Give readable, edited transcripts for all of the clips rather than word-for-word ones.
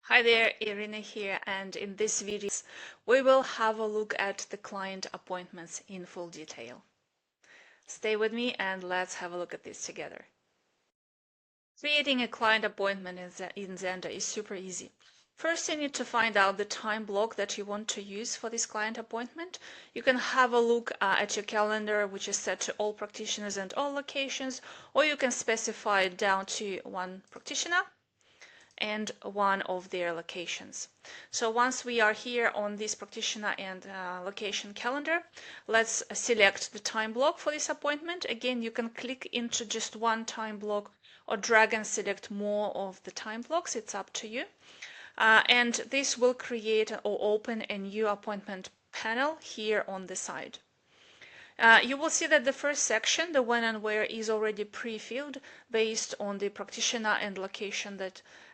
Hi there, Irina here, and in this video we will have a look at the client appointments in full detail. Stay with me and let's have a look at this together. Creating a client appointment in Zanda is super easy. First, you need to find out the time block that you want to use for this client appointment. You can have a look at your calendar, which is set to all practitioners and all locations, or you can specify it down to one practitioner and one of their locations. So once we are here on this practitioner and location calendar, let's select the time block for this appointment. Again, you can click into just one time block or drag and select more of the time blocks. It's up to you. And this will create or open a new appointment panel here on the side. You will see that the first section, the when and where, is already pre-filled based on the practitioner and location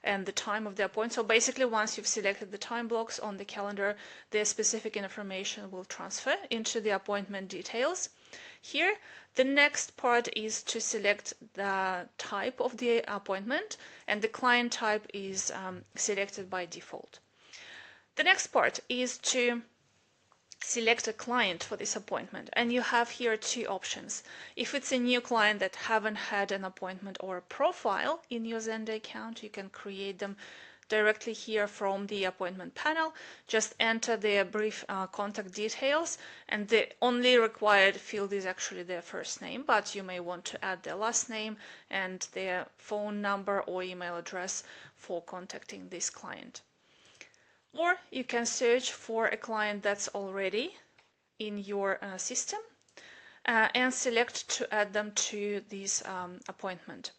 and the time of the appointment. So basically, once you've selected the time blocks on the calendar, the specific information will transfer into the appointment details. Here, the next part is to select the type of the appointment, and the client type is selected by default. The next part is to select a client for this appointment, and you have here two options. If it's a new client that haven't had an appointment or a profile in your Zanda account, you can create them directly here from the appointment panel. Just enter their brief contact details, and the only required field is actually their first name, but you may want to add their last name and their phone number or email address for contacting this client. Or you can search for a client that's already in your system and select to add them to this appointment.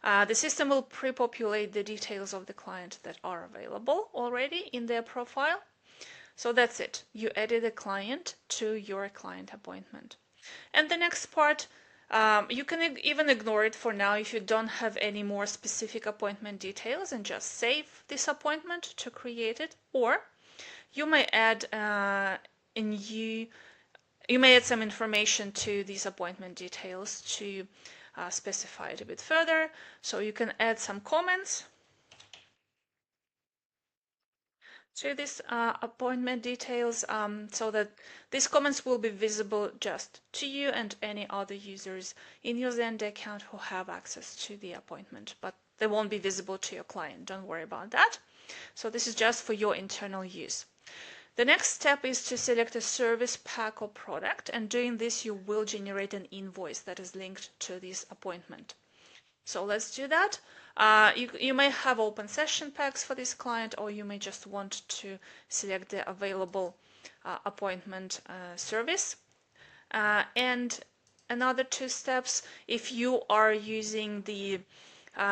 The system will pre-populate the details of the client that are available already in their profile. So that's it. You added a client to your client appointment. And the next part, you can even ignore it for now if you don't have any more specific appointment details and just save this appointment to create it. Or you may add some information to these appointment details to specify it a bit further. So you can add some comments to these appointment details so that these comments will be visible just to you and any other users in your Zanda account who have access to the appointment, but they won't be visible to your client. Don't worry about that. So this is just for your internal use. The next step is to select a service, pack, or product, and doing this you will generate an invoice that is linked to this appointment. So let's do that. You may have open session packs for this client, or you may just want to select the available appointment service. And another two steps, if you are using the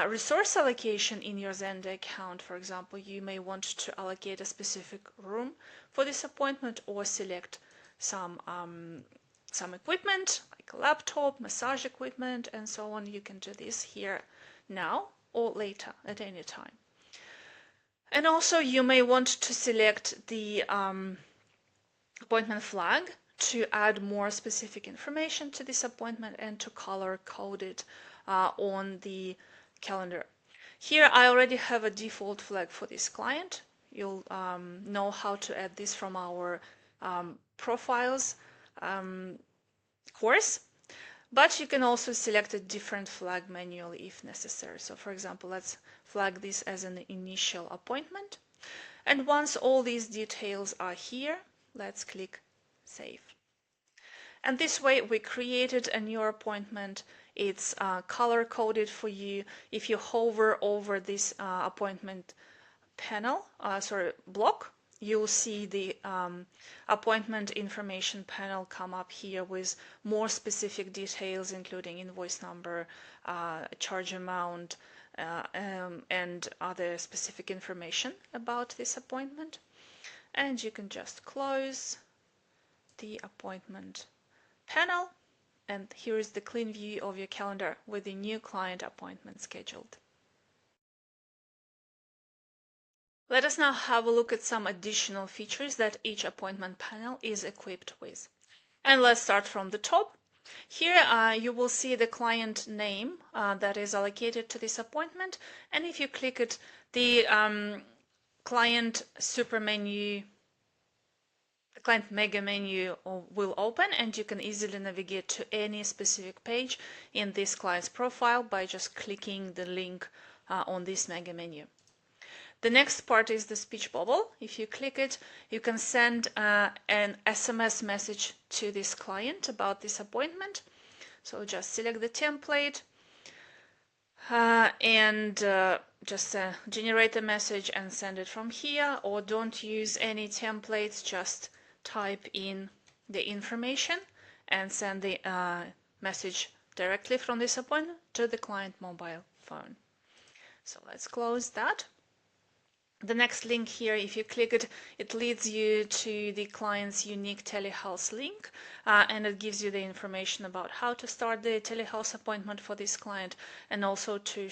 resource allocation in your Zanda account, for example, you may want to allocate a specific room for this appointment or select some equipment like a laptop, massage equipment, and so on. You can do this here now or later at any time. And also you may want to select the appointment flag to add more specific information to this appointment and to color code it on the calendar. Here I already have a default flag for this client. You'll know how to add this from our profiles course, but you can also select a different flag manually if necessary. So for example, let's flag this as an initial appointment. And once all these details are here, let's click Save. And this way we created a new appointment. It's color coded for you. If you hover over this appointment panel, block, you'll see the appointment information panel come up here with more specific details, including invoice number, charge amount, and other specific information about this appointment. And you can just close the appointment panel, and here is the clean view of your calendar with the new client appointment scheduled. Let us now have a look at some additional features that each appointment panel is equipped with. And let's start from the top. Here you will see the client name that is allocated to this appointment, and if you click it, the client super menu, the client mega menu will open, and you can easily navigate to any specific page in this client's profile by just clicking the link on this mega menu. The next part is the speech bubble. If you click it, you can send an SMS message to this client about this appointment. So just select the template and just generate a message and send it from here, or don't use any templates, just type in the information and send the message directly from this appointment to the client mobile phone. So let's close that. The next link here, if you click it, it leads you to the client's unique telehealth link, and it gives you the information about how to start the telehealth appointment for this client, and also to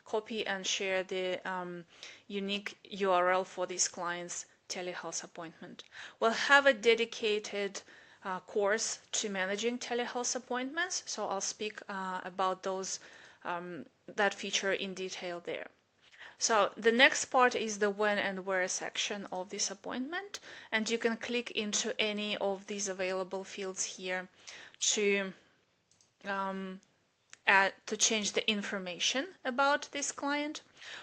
copy and share the unique URL for this client's telehealth appointment. We'll have a dedicated course to managing telehealth appointments, so I'll speak about that feature in detail there. So the next part is the when and where section of this appointment, and you can click into any of these available fields here to change the information about this client,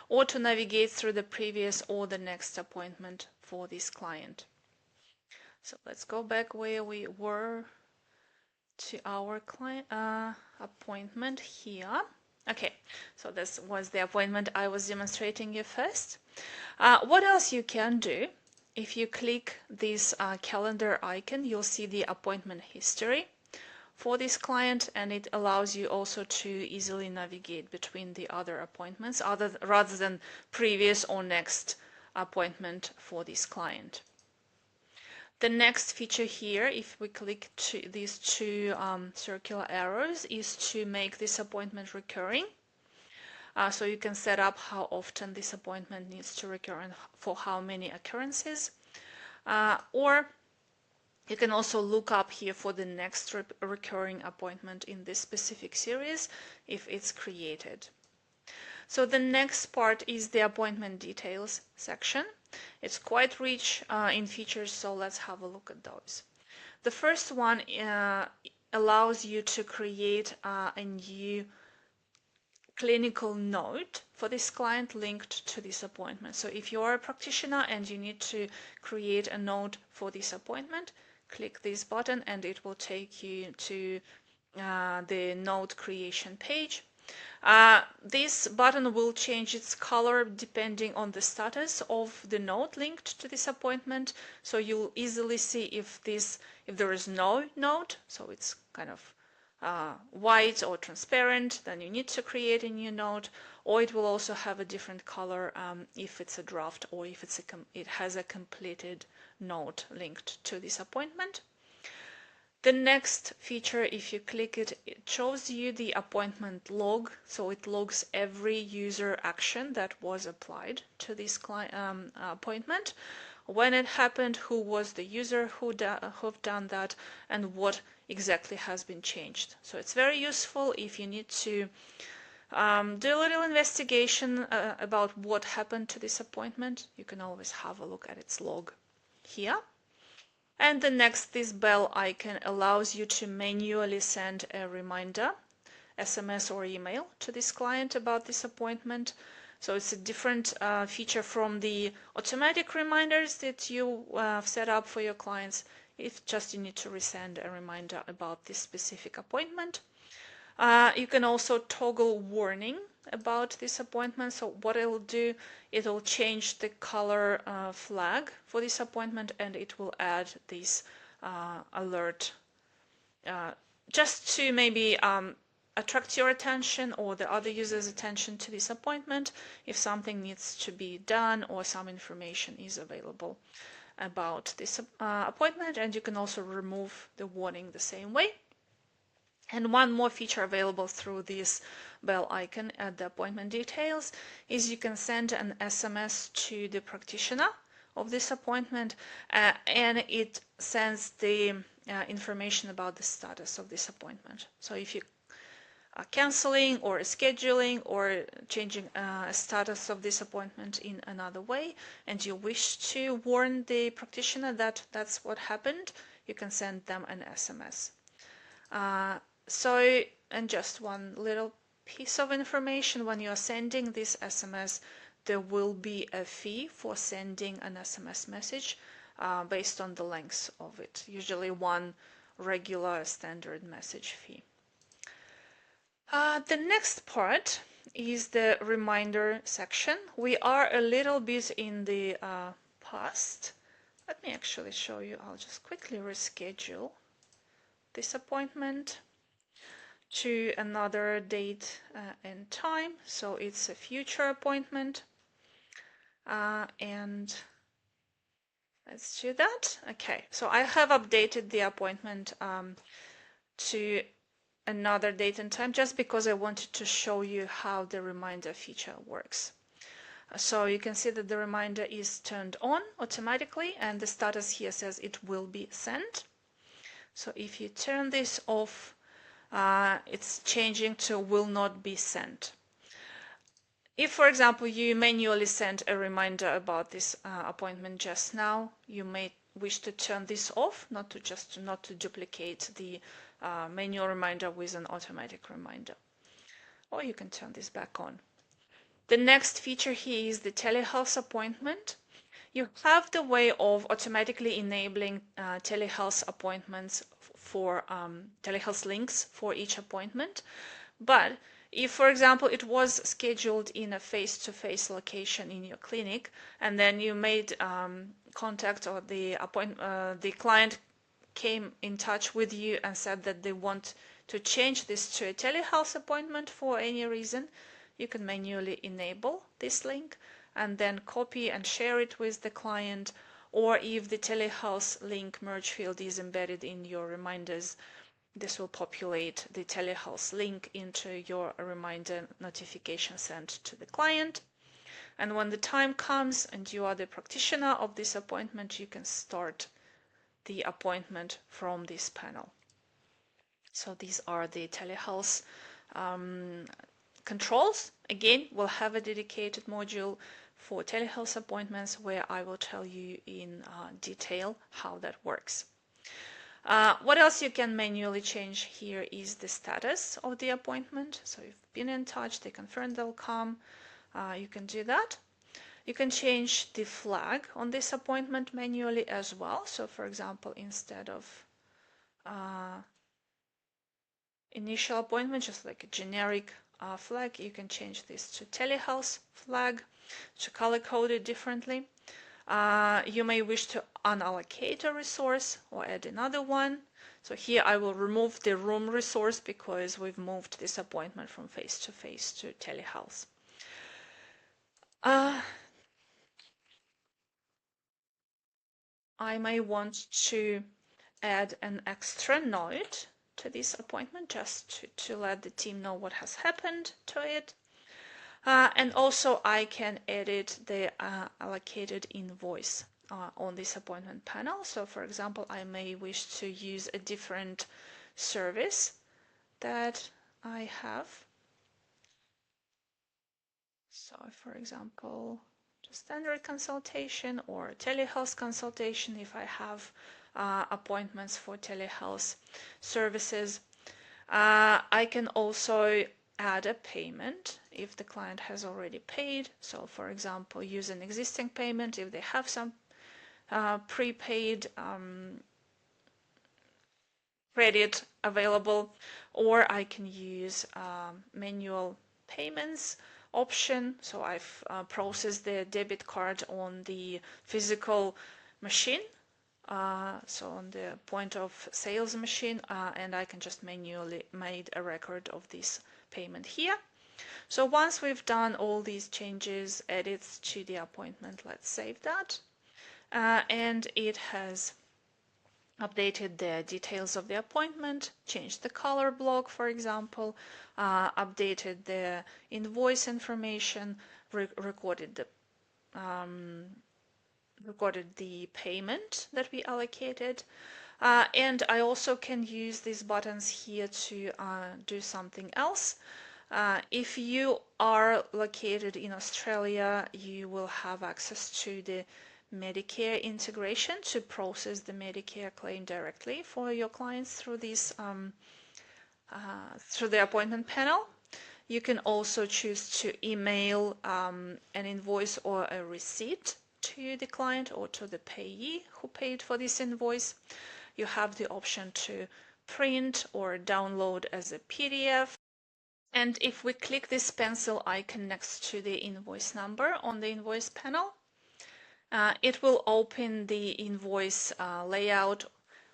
or to navigate through the previous or the next appointment for this client. So let's go back where we were to our client appointment here. Okay, so this was the appointment I was demonstrating you first. What else you can do? If you click this calendar icon, you'll see the appointment history for this client, and it allows you also to easily navigate between the other appointments rather than previous or next appointment for this client. The next feature here, if we click to these two circular arrows, is to make this appointment recurring. So you can set up how often this appointment needs to recur and for how many occurrences. Or you can also look up here for the next recurring appointment in this specific series if it's created. So the next part is the appointment details section. It's quite rich in features, so let's have a look at those. The first one allows you to create a new clinical note for this client linked to this appointment. So if you are a practitioner and you need to create a note for this appointment, click this button and it will take you to the note creation page. This button will change its color depending on the status of the note linked to this appointment, so you'll easily see if there is no note, so it's kind of white or transparent, then you need to create a new note, or it will also have a different color if it's a draft or if it has a completed note linked to this appointment. The next feature, if you click it, it shows you the appointment log. So it logs every user action that was applied to this appointment, when it happened, who was the user who've done that, and what exactly has been changed. So it's very useful if you need to do a little investigation about what happened to this appointment. You can always have a look at its log here. And the next, this bell icon allows you to manually send a reminder, SMS or email, to this client about this appointment. So it's a different feature from the automatic reminders that you have set up for your clients. It's just you need to resend a reminder about this specific appointment. You can also toggle warning about this appointment. So what it'll do, it'll change the color flag for this appointment, and it will add this alert just to maybe attract your attention or the other user's attention to this appointment if something needs to be done or some information is available about this appointment. And you can also remove the warning the same way. And one more feature available through this bell icon at the appointment details is you can send an SMS to the practitioner of this appointment, and it sends the information about the status of this appointment. So if you canceling or scheduling or changing a status of this appointment in another way, and you wish to warn the practitioner that that's what happened, you can send them an SMS. And just one little piece of information: when you are sending this SMS, there will be a fee for sending an SMS message based on the length of it, usually one regular standard message fee. The next part is the reminder section. We are a little bit in the past. Let me actually show you. I'll just quickly reschedule this appointment to another date and time. So it's a future appointment. And let's do that. Okay, so I have updated the appointment to another date and time just because I wanted to show you how the reminder feature works. So you can see that the reminder is turned on automatically and the status here says it will be sent. So if you turn this off, it's changing to will not be sent. If, for example, you manually sent a reminder about this appointment just now, you may wish to turn this off, not to duplicate the manual reminder with an automatic reminder. Or you can turn this back on. The next feature here is the telehealth appointment. You have the way of automatically enabling telehealth appointments for telehealth links for each appointment. But if, for example, it was scheduled in a face-to-face location in your clinic, and then you made contact, or the client came in touch with you and said that they want to change this to a telehealth appointment for any reason, you can manually enable this link and then copy and share it with the client. Or if the telehealth link merge field is embedded in your reminders, this will populate the telehealth link into your reminder notification sent to the client. And when the time comes and you are the practitioner of this appointment, you can start the appointment from this panel. So these are the telehealth controls. Again, we'll have a dedicated module for telehealth appointments where I will tell you in detail how that works. What else you can manually change here is the status of the appointment. So you've been in touch, they confirmed they'll come. You can do that. You can change the flag on this appointment manually as well. So for example, instead of initial appointment, just like a generic flag, you can change this to telehealth flag, to color code it differently. You may wish to unallocate a resource or add another one. So here I will remove the room resource because we've moved this appointment from face-to-face to telehealth. I may want to add an extra note to this appointment just to let the team know what has happened to it. And also I can edit the allocated invoice on this appointment panel. So for example, I may wish to use a different service that I have. So for example, just standard consultation or telehealth consultation if I have appointments for telehealth services. I can also add a payment if the client has already paid. So for example, use an existing payment if they have some prepaid credit available, or I can use manual payments option. So I've processed the debit card on the physical machine, so on the point of sales machine, and I can just manually make a record of this payment here. So once we've done all these changes, edits to the appointment, let's save that. And it has updated the details of the appointment, changed the color block, for example, updated the invoice information, recorded the payment that we allocated, And I also can use these buttons here to do something else. If you are located in Australia, you will have access to the Medicare integration to process the Medicare claim directly for your clients through this through the appointment panel. You can also choose to email an invoice or a receipt to the client or to the payee who paid for this invoice. You have the option to print or download as a PDF. And if we click this pencil icon next to the invoice number on the invoice panel, it will open the invoice layout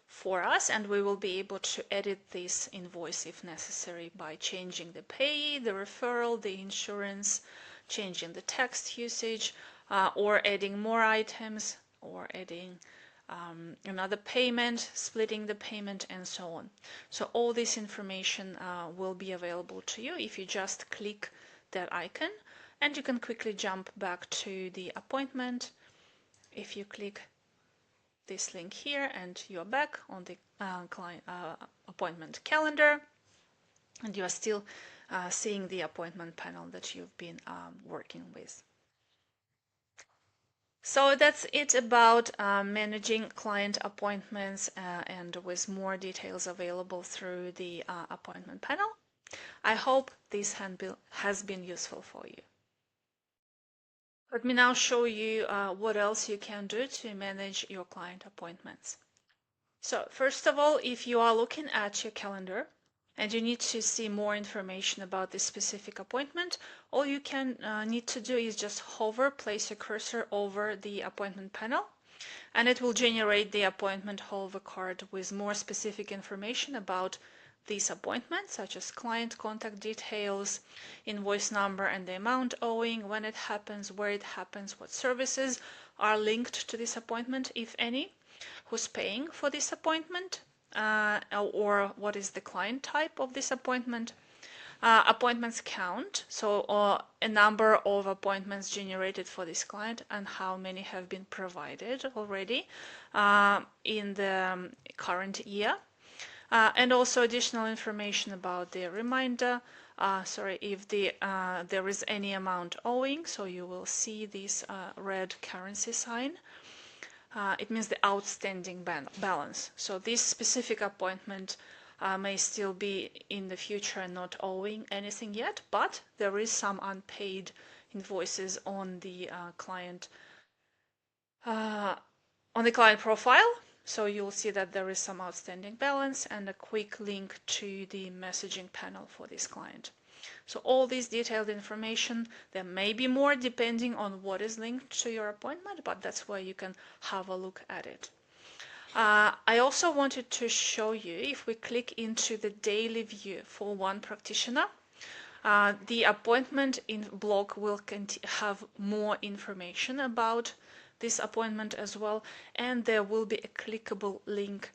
for us, and we will be able to edit this invoice if necessary by changing the payee, the referral, the insurance, changing the text usage, or adding more items, or adding another payment, splitting the payment, and so on. So all this information will be available to you if you just click that icon, and you can quickly jump back to the appointment. If you click this link here and you're back on the client appointment calendar, and you are still seeing the appointment panel that you've been working with. So that's it about managing client appointments and with more details available through the appointment panel. I hope this has been useful for you. Let me now show you what else you can do to manage your client appointments. So first of all, if you are looking at your calendar and you need to see more information about this specific appointment, all you can need to do is just hover, place your cursor over the appointment panel, and it will generate the appointment hover card with more specific information about this appointment, such as client contact details, invoice number and the amount owing, when it happens, where it happens, what services are linked to this appointment, if any, who's paying for this appointment, or what is the client type of this appointment, appointments count, so a number of appointments generated for this client and how many have been provided already in the current year, and also additional information about the reminder, if there is any amount owing, so you will see this red currency sign. It means the outstanding balance. So this specific appointment may still be in the future not owing anything yet, but there is some unpaid invoices on the client profile. So you'll see that there is some outstanding balance and a quick link to the messaging panel for this client. So all this detailed information, there may be more depending on what is linked to your appointment, but that's where you can have a look at it. I also wanted to show you, if we click into the daily view for one practitioner, the appointment in block will have more information about this appointment as well, and there will be a clickable link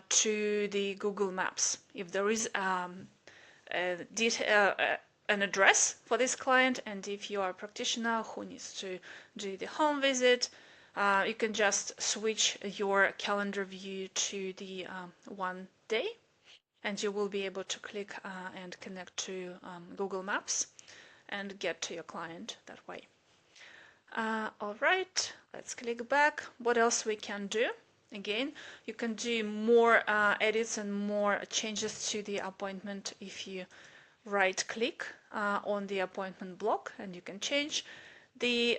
to the Google Maps. If there is an address for this client, and if you are a practitioner who needs to do the home visit, you can just switch your calendar view to the one day, and you will be able to click and connect to Google Maps and get to your client that way. All right, let's click back. What else we can do? Again, you can do more edits and more changes to the appointment if you right-click on the appointment block, and you can change the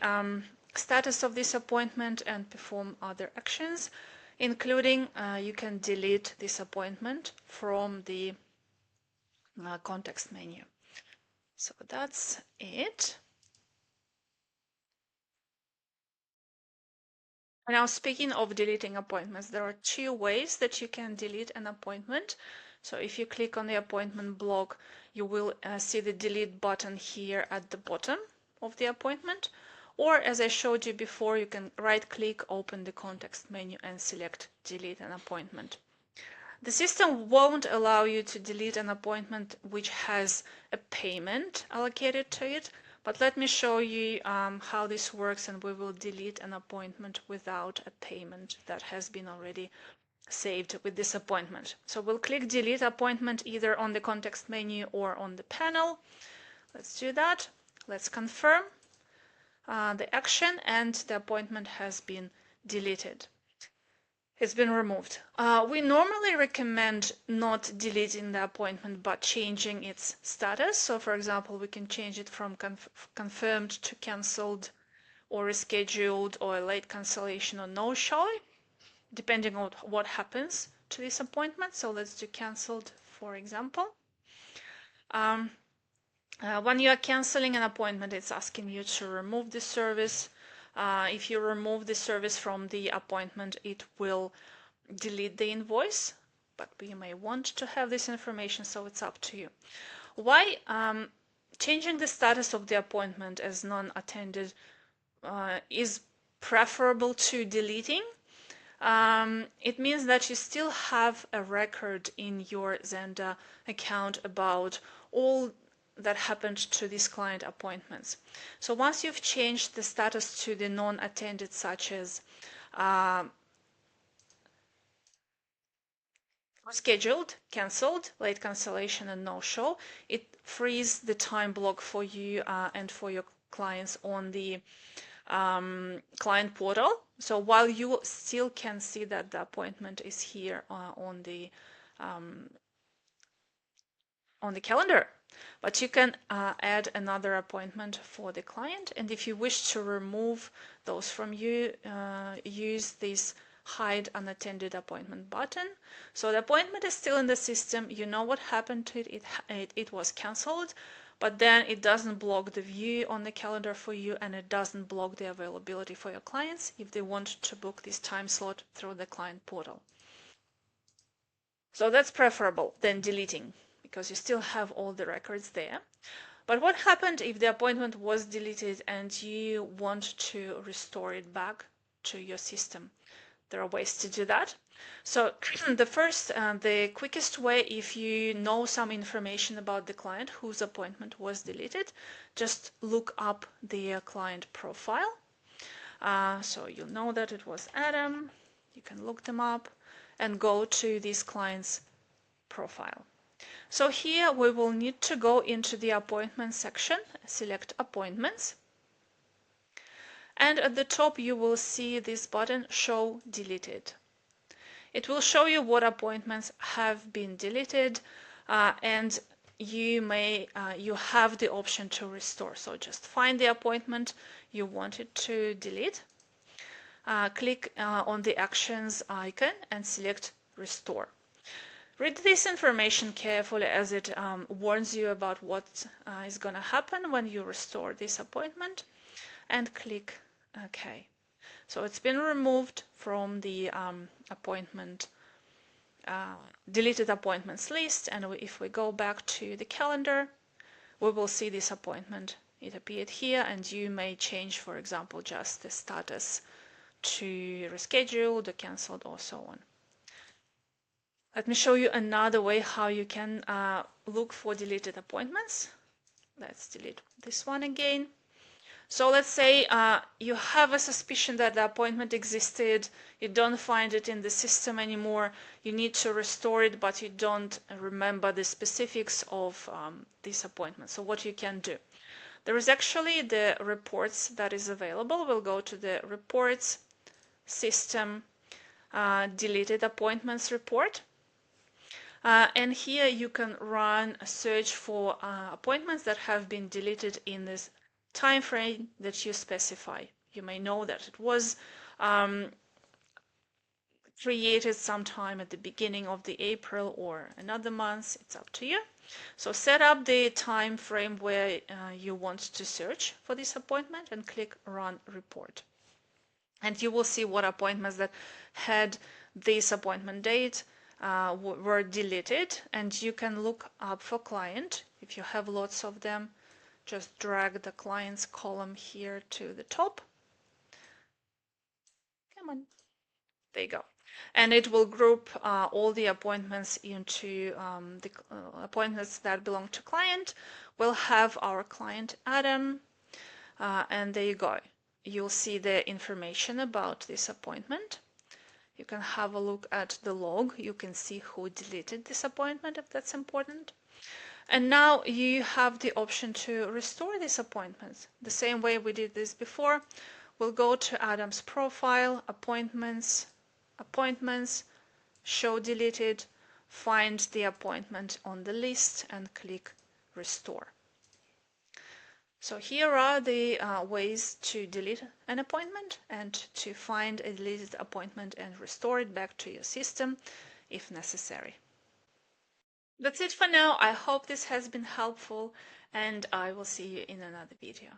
status of this appointment and perform other actions, including you can delete this appointment from the context menu. So that's it. Now, speaking of deleting appointments, there are two ways that you can delete an appointment. So if you click on the appointment block, you will see the delete button here at the bottom of the appointment. Or as I showed you before, you can right-click, open the context menu and select delete an appointment. The system won't allow you to delete an appointment which has a payment allocated to it, but let me show you how this works, and we will delete an appointment without a payment that has been already saved with this appointment. So we'll click delete appointment either on the context menu or on the panel. Let's do that. Let's confirm the action, and the appointment has been deleted. It's been removed. We normally recommend not deleting the appointment but changing its status. So for example, we can change it from confirmed to cancelled or rescheduled or late cancellation or no show, depending on what happens to this appointment. So let's do cancelled, for example. When you are canceling an appointment, it's asking you to remove the service. If you remove the service from the appointment, it will delete the invoice, but you may want to have this information, so it's up to you. Why changing the status of the appointment as non-attended is preferable to deleting? It means that you still have a record in your Zanda account about all that happened to these client appointments. So once you've changed the status to the non-attended, such as scheduled, cancelled, late cancellation, and no show, it frees the time block for you and for your clients on the client portal. So while you still can see that the appointment is here on the calendar, but you can add another appointment for the client, and if you wish to remove those from you, use this hide unattended appointment button. So the appointment is still in the system, you know what happened to it, it was cancelled, but then it doesn't block the view on the calendar for you, and it doesn't block the availability for your clients if they want to book this time slot through the client portal. So that's preferable than deleting, because you still have all the records there. But what happened if the appointment was deleted and you want to restore it back to your system? There are ways to do that. So the quickest way, if you know some information about the client whose appointment was deleted, just look up their client profile. So you'll know that it was Adam. You can look them up and go to this client's profile. So here we will need to go into the appointments section, select appointments, and at the top you will see this button, show deleted. It will show you what appointments have been deleted, and you have the option to restore. So just find the appointment you wanted to delete, click on the actions icon and select restore. Read this information carefully, as it warns you about what is going to happen when you restore this appointment, and click OK. So it's been removed from the deleted appointments list, and if we go back to the calendar, we will see this appointment. It appeared here, and you may change, for example, just the status to rescheduled or cancelled or so on. Let me show you another way how you can look for deleted appointments. Let's delete this one again. So let's say you have a suspicion that the appointment existed, you don't find it in the system anymore, you need to restore it, but you don't remember the specifics of this appointment. So what you can do? There is actually the reports that is available. We'll go to the reports, system, deleted appointments report. And here you can run a search for appointments that have been deleted in this time frame that you specify. You may know that it was created sometime at the beginning of the April or another month. It's up to you. So set up the time frame where you want to search for this appointment and click Run Report. And you will see what appointments that had this appointment date were deleted, and you can look up for client. If you have lots of them, just drag the clients column here to the top. Come on, there you go. And it will group all the appointments into the appointments that belong to client. We'll have our client Adam, and there you go. You'll see the information about this appointment. You can have a look at the log. You can see who deleted this appointment if that's important. And now you have the option to restore these appointments. The same way we did this before. We'll go to Adam's profile, appointments, show deleted, find the appointment on the list and click restore. So here are the ways to delete an appointment and to find a deleted appointment and restore it back to your system if necessary. That's it for now. I hope this has been helpful and I will see you in another video.